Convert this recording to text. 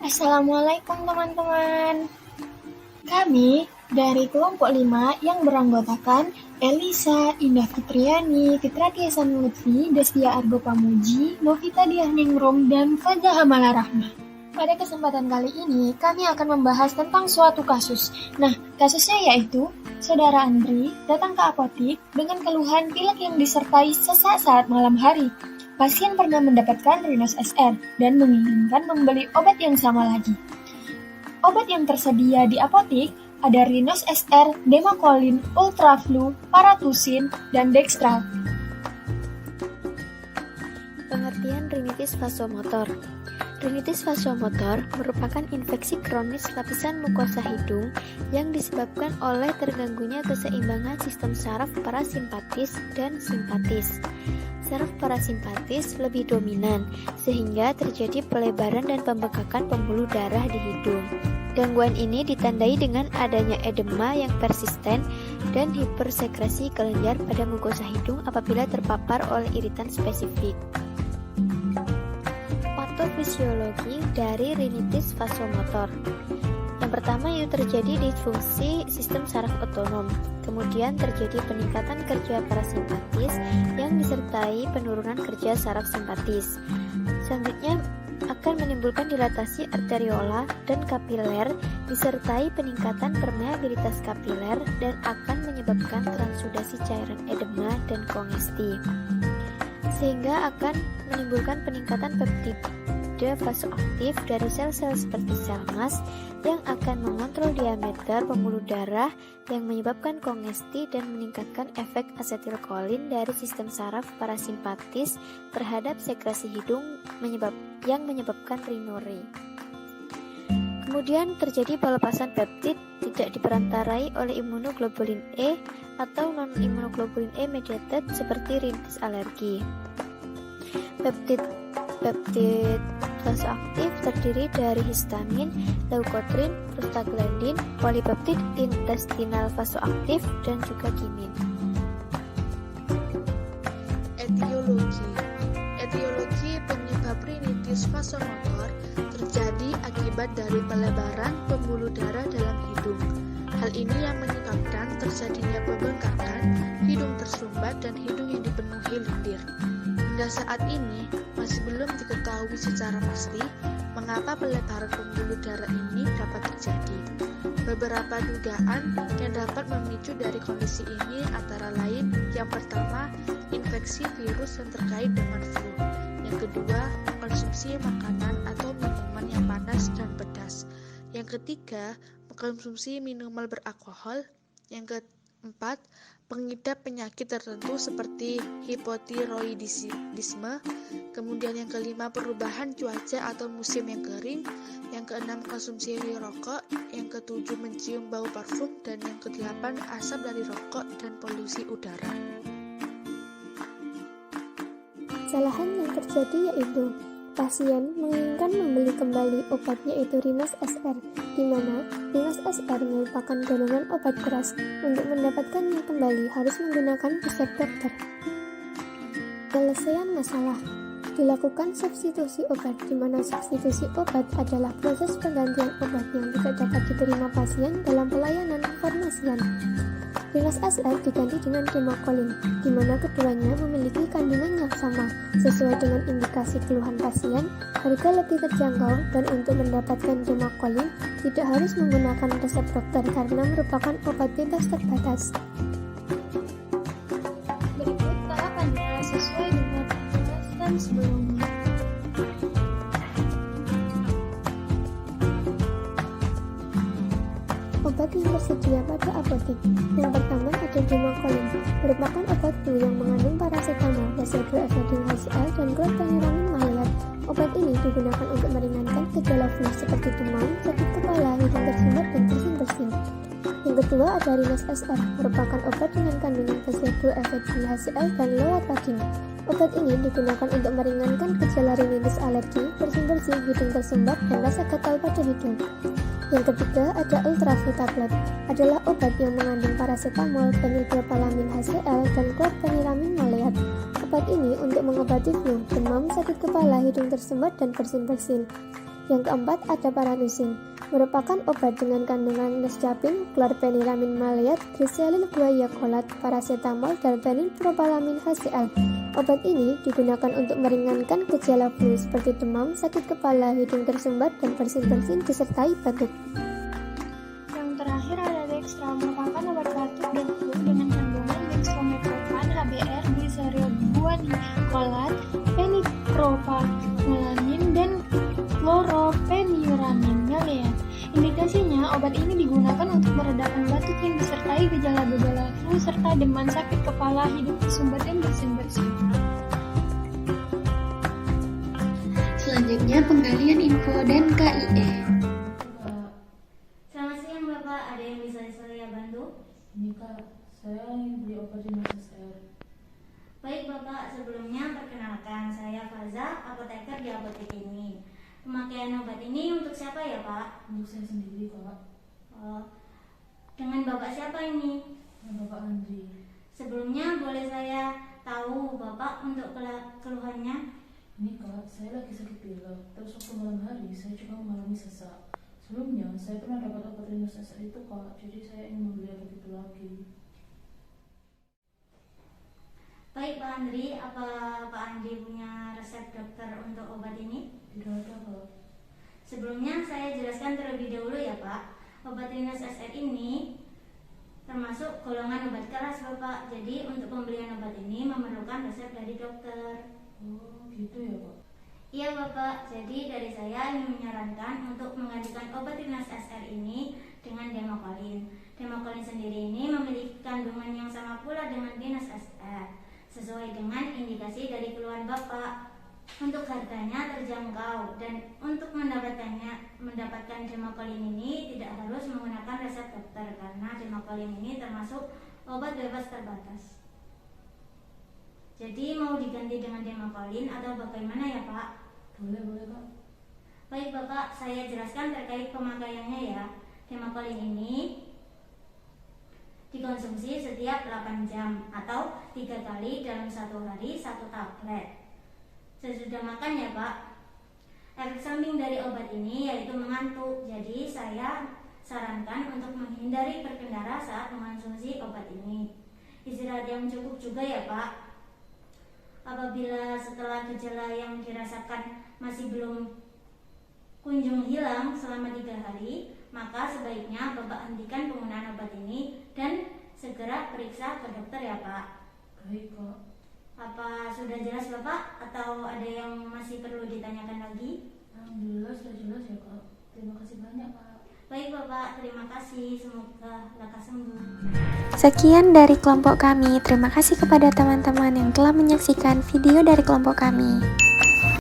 Assalamualaikum teman-teman. Kami dari kelompok 5 yang beranggotakan Elisa, Indah Fitriani, Fitra Tiasan Lutfi, Destia Argo Pamuji, Novita Diahningrum, dan Faza Hamala Rahmah. Pada kesempatan kali ini, kami akan membahas tentang suatu kasus. Nah, kasusnya yaitu Saudara Andri datang ke apotik dengan keluhan pilek yang disertai sesak saat malam hari. Pasien pernah mendapatkan Rhinus SR dan menginginkan membeli obat yang sama lagi. Obat yang tersedia di apotik ada Rhinus SR, Demacolin, Ultraflu, Paratusin, dan Dextral. Pengertian rinitis vasomotor. Rinitis vasomotor merupakan infeksi kronis lapisan mukosa hidung yang disebabkan oleh terganggunya keseimbangan sistem saraf parasimpatis dan simpatis. Saraf parasimpatis lebih dominan, sehingga terjadi pelebaran dan pembengkakan pembuluh darah di hidung. Gangguan ini ditandai dengan adanya edema yang persisten dan hipersekresi kelenjar pada mukosa hidung apabila terpapar oleh iritan spesifik. Patofisiologi dari rinitis vasomotor. Yang pertama yaitu terjadi disfungsi sistem saraf otonom, kemudian terjadi peningkatan kerja parasimpatis yang disertai penurunan kerja saraf simpatis. Selanjutnya akan menimbulkan dilatasi arteriola dan kapiler disertai peningkatan permeabilitas kapiler dan akan menyebabkan transudasi cairan edema dan kongesti, sehingga akan menimbulkan peningkatan peptida vasoaktif dari sel-sel seperti sel emas yang akan mengontrol diameter pembuluh darah yang menyebabkan kongesti dan meningkatkan efek asetilkolin dari sistem saraf parasimpatis terhadap sekresi hidung yang menyebabkan rhinore. Kemudian terjadi pelepasan peptid tidak diperantarai oleh imunoglobulin E atau non-immunoglobulin E mediated seperti rinitis alergi. Peptid vasoaktif terdiri dari histamin, leukotrin, prostaglandin, polipeptid intestinal vasoaktif, dan juga kinin. Etiologi penyebab rinitis vasomotor terjadi akibat dari pelebaran pembuluh darah dalam hidung. Hal ini yang menyebabkan terjadinya pembengkakan, hidung tersumbat, dan hidung yang dipenuhi lendir. Hingga saat ini, masih belum diketahui secara pasti mengapa pelebaran pembuluh darah ini dapat terjadi. Beberapa dugaan yang dapat memicu dari kondisi ini antara lain, yang pertama, infeksi virus yang terkait dengan flu. Yang kedua, mengkonsumsi makanan atau minuman yang panas dan pedas. Yang ketiga, mengkonsumsi minuman beralkohol. Yang keempat, pengidap penyakit tertentu seperti hipotiroidisme. Kemudian yang kelima, perubahan cuaca atau musim yang kering. Yang keenam, konsumsi rokok. Yang ketujuh, mencium bau parfum. Dan yang kedelapan, asap dari rokok dan polusi udara. Kesalahan yang terjadi yaitu pasien menginginkan membeli kembali obat yaitu Rhinus SR, di mana Rhinus SR merupakan golongan obat keras. Untuk mendapatkannya kembali harus menggunakan resep dokter. Penyelesaian masalah dilakukan substitusi obat, di mana substitusi obat adalah proses penggantian obat yang tidak dapat diterima pasien dalam pelayanan kefarmasian. Rhinus SR diganti dengan Demacolin, di mana keduanya memiliki kandungan yang sama, sesuai dengan indikasi keluhan pasien, harga lebih terjangkau, dan untuk mendapatkan Demacolin tidak harus menggunakan resep dokter karena merupakan obat bebas terbatas. Berikut tahapannya sesuai dengan pembahasan sebelumnya. Obat yang tersedia pada apotek. Yang pertama ada Demacolin, merupakan obat flu yang mengandung paracetamol, Decycloephedrine HCl, dan chlorpheniramine maleat. Obat ini digunakan untuk meringankan gejala flu seperti demam, sakit kepala, hidung tersumbat, dan bersin-bersin. Yang kedua ada Rhinus SR, merupakan obat dengan kandungan Decycloephedrine HCl dan loratadine. Obat ini digunakan untuk meringankan gejala rinitis alergi, bersin-bersin, hidung tersumbat, dan rasa gatal pada hidung. Yang ketiga ada Ultraflu tablet, adalah obat yang mengandung paracetamol, fenilpropalamin HCl, dan chlorpheniramine maleat. Obat ini untuk mengobati flu, demam, sakit kepala, hidung tersumbat, dan bersin-bersin. Yang keempat ada paranusin, merupakan obat dengan kandungan nescapin, chlorpheniramine maleat, tricyclyl guaiacolat, paracetamol, dan phenylpropalamin HCl. Obat ini digunakan untuk meringankan gejala flu seperti demam, sakit kepala, hidung tersumbat, dan bersin-bersin disertai batuk. Yang terakhir ada Dextra, merupakan obat batuk dan flu dengan kandungan dextromethorphan, HBr, glycerol guaiacolat, phenylpropalamin, dan chlorpheniramine maleat. Indikasinya, obat ini digunakan untuk meredakan batuk yang disertai gejala-gejala flu serta demam, sakit kepala, hidung tersumbat, dan bersin-bersin. Selanjutnya penggalian info dan KIE. Selamat siang Bapak, ada yang bisa saya bantu? Ini Kak, saya ingin beli obat di SSR. Baik Bapak, sebelumnya perkenalkan saya Faza, apoteker di apotek ini. Pemakaian obat ini untuk siapa ya Pak? Untuk saya sendiri Kak. Dengan Bapak siapa ini? Dengan Bapak Andri. Sebelumnya boleh saya tahu Bapak untuk keluhannya? Ini Kak, saya lagi sakit pilek. Terus waktu malam hari saya juga mengalami sesak. Sebelumnya saya pernah dapat obat Rinus SSR itu Kak, jadi saya ingin membeli obat itu lagi. Baik Pak Andri, apa Pak Andri punya resep dokter untuk obat ini? Tidak ada Kak. Sebelumnya saya jelaskan terlebih dahulu ya Pak. Obat Rinus SSR ini termasuk golongan obat keras Bapak. Jadi untuk pembelian obat ini memerlukan resep dari dokter. Oh gitu ya Pak. Iya Bapak, jadi dari saya ingin menyarankan untuk menggantikan obat Rinus SSR ini dengan Democolin. Democolin sendiri ini memiliki kandungan yang sama pula dengan Rinus SSR, sesuai dengan indikasi dari keluhan Bapak. Untuk harganya terjangkau dan untuk mendapatkan Democolin ini tidak harus menggunakan resep dokter karena Democolin ini termasuk obat bebas terbatas. Jadi mau diganti dengan Democolin atau bagaimana ya Pak? Boleh Kak. Baik Bapak, saya jelaskan terkait pemakaiannya ya. Democolin ini dikonsumsi setiap 8 jam atau 3 kali dalam 1 hari 1 tablet. Sesudah makan ya Pak. Efek samping dari obat ini yaitu mengantuk. Jadi saya sarankan untuk menghindari berkendara saat mengonsumsi obat ini. Istirahat yang cukup juga ya Pak. Apabila setelah gejala yang dirasakan masih belum kunjung hilang selama 3 hari, maka sebaiknya Bapak hentikan penggunaan obat ini dan segera periksa ke dokter ya Pak. Baik Kak. Apa sudah jelas Bapak atau ada yang masih perlu ditanyakan lagi? Alhamdulillah sudah jelas ya Kak. Terima kasih banyak Kak. Baik Bapak, terima kasih. Semoga lekas sembuh. Sekian dari kelompok kami. Terima kasih kepada teman-teman yang telah menyaksikan video dari kelompok kami.